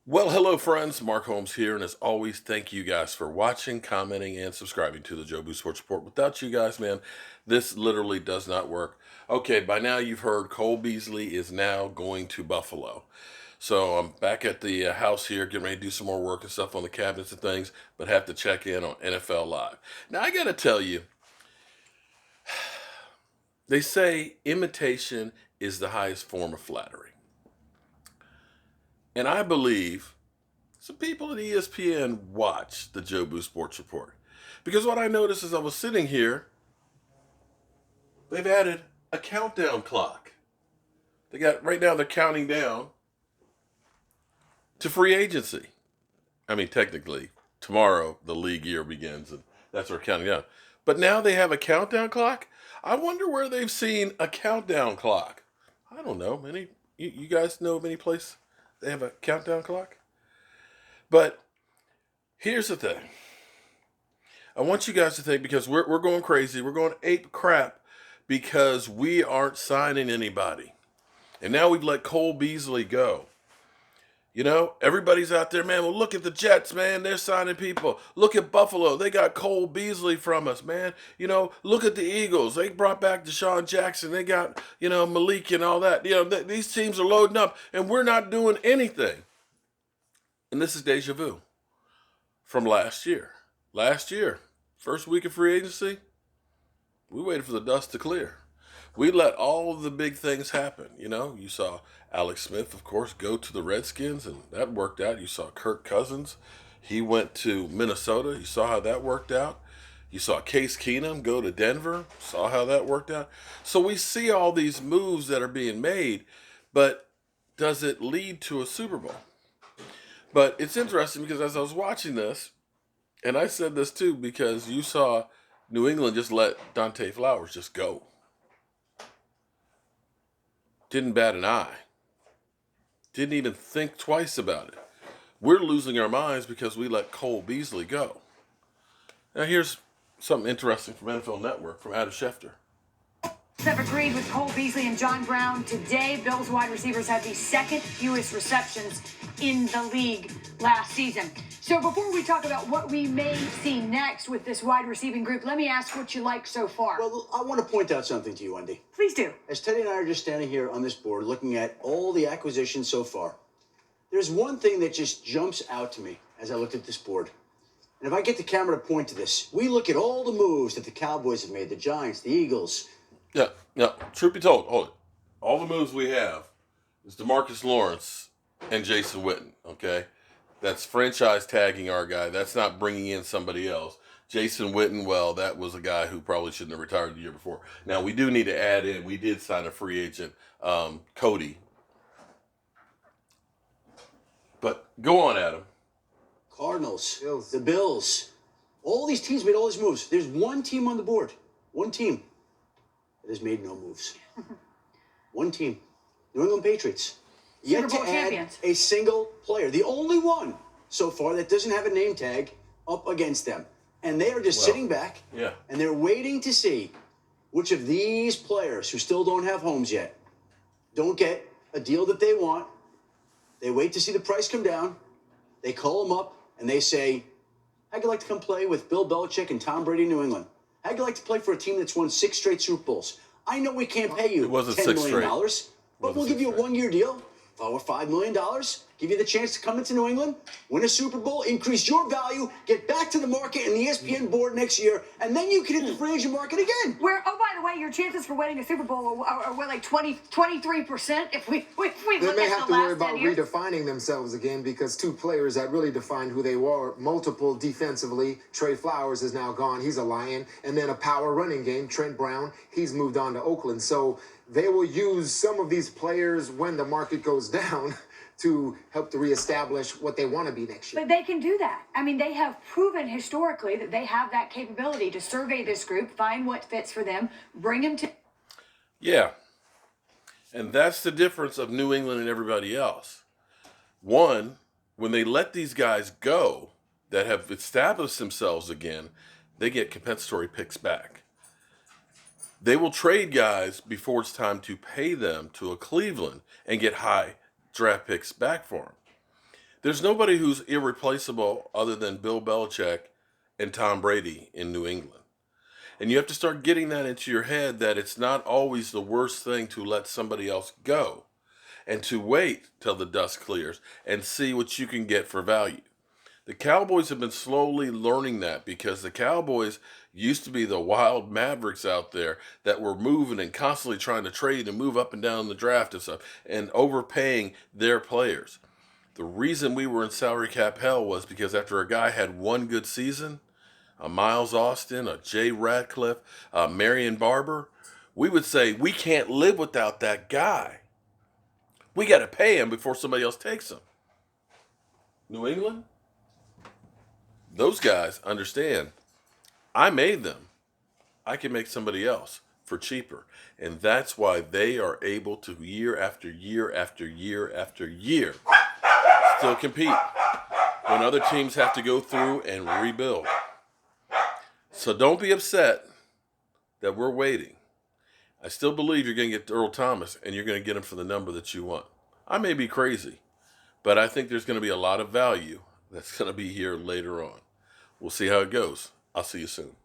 Well, hello, friends. Mark Holmes here. And as always, thank you guys for watching, commenting, and subscribing to the Joe Boo Sports Report. Without you guys, man, this literally does not work. Okay, by now you've heard Cole Beasley is now going to Buffalo. So I'm back at the house here, getting ready to do some more work and stuff on the cabinets and things, but have to check in on NFL Live. Now, I got to tell you, they say imitation is the highest form of flattery. And I believe some people at ESPN watch the Joe Boo Sports Report. Because what I noticed as I was sitting here, they've added a countdown clock. They got, right now they're counting down to free agency. I mean, technically, tomorrow the league year begins and that's where counting down. But now they have a countdown clock? I wonder where they've seen a countdown clock. I don't know. You guys know of any place they have a countdown clock? But here's the thing. I want you guys to think, because we're going crazy. We're going ape crap because we aren't signing anybody. And now we've let Cole Beasley go. You know, everybody's out there, man. Well, look at the Jets, man. They're signing people. Look at Buffalo. They got Cole Beasley from us, man. You know, look at the Eagles. They brought back Deshaun Jackson. They got, Malik and all that. These teams are loading up, and we're not doing anything. And this is deja vu from last year. Last year, first week of free agency, we waited for the dust to clear. We let all of the big things happen. You saw Alex Smith, of course, go to the Redskins, and that worked out. You saw Kirk Cousins. He went to Minnesota. You saw how that worked out. You saw Case Keenum go to Denver. Saw how that worked out. So we see all these moves that are being made, but does it lead to a Super Bowl? But it's interesting because as I was watching this, and I said this too, because you saw New England just let Dante Flowers just go. Didn't bat an eye. Didn't even think twice about it. We're losing our minds because we let Cole Beasley go. Now here's something interesting from NFL Network from Adam Schefter. Have agreed with Cole Beasley and John Brown. Today, Bills wide receivers had the second fewest receptions in the league last season. So before we talk about what we may see next with this wide receiving group, let me ask what you like so far. Well, I want to point out something to you, Wendy. Please do. As Teddy and I are just standing here on this board looking at all the acquisitions so far, there's one thing that just jumps out to me as I looked at this board. And if I get the camera to point to this, we look at all the moves that the Cowboys have made, the Giants, the Eagles. Yeah. Truth be told, hold it. All the moves we have is DeMarcus Lawrence and Jason Witten, okay? That's franchise tagging our guy. That's not bringing in somebody else. Jason Witten, well, that was a guy who probably shouldn't have retired the year before. Now, we do need to add in, we did sign a free agent, Cody. But go on, Adam. Cardinals, the Bills. All these teams made all these moves. There's one team on the board, one team that has made no moves. One team, New England Patriots. Yet to add a single player. The only one so far that doesn't have a name tag up against them. And they are just sitting back. Yeah. And they're waiting to see which of these players who still don't have homes yet don't get a deal that they want. They wait to see the price come down. They call them up and they say, how'd you like to come play with Bill Belichick and Tom Brady in New England? How'd you like to play for a team that's won 6 straight Super Bowls? I know we can't pay you $10 million, but we'll give you a one-year deal. Or $5 million, give you the chance to come into New England, win a Super Bowl, increase your value, get back to the market and the ESPN board next year, and then you can hit the free agent market again. Oh, by the way, your chances for winning a Super Bowl are like 23% if we look at the last 10 years. They may have to worry about redefining themselves again because two players that really defined who they were, multiple defensively. Trey Flowers is now gone. He's a Lion. And then a power running game, Trent Brown. He's moved on to Oakland. So they will use some of these players when the market goes down to help to reestablish what they want to be next year. But they can do that. I mean, they have proven historically that they have that capability to survey this group, find what fits for them, bring them to... Yeah. And that's the difference of New England and everybody else. One, when they let these guys go that have established themselves again, they get compensatory picks back. They will trade guys before it's time to pay them to a Cleveland and get high draft picks back for them. There's nobody who's irreplaceable other than Bill Belichick and Tom Brady in New England. And you have to start getting that into your head that it's not always the worst thing to let somebody else go and to wait till the dust clears and see what you can get for value. The Cowboys have been slowly learning that because the Cowboys used to be the wild mavericks out there that were moving and constantly trying to trade and move up and down the draft and stuff and overpaying their players. The reason we were in salary cap hell was because after a guy had one good season, a Miles Austin, a Jay Ratcliffe, a Marion Barber, we would say, we can't live without that guy. We got to pay him before somebody else takes him. New England? Those guys understand. I made them. I can make somebody else for cheaper. And that's why they are able to year after year after year after year still compete when other teams have to go through and rebuild. So don't be upset that we're waiting. I still believe you're going to get Earl Thomas and you're going to get him for the number that you want. I may be crazy, but I think there's going to be a lot of value that's going to be here later on. We'll see how it goes. I'll see you soon.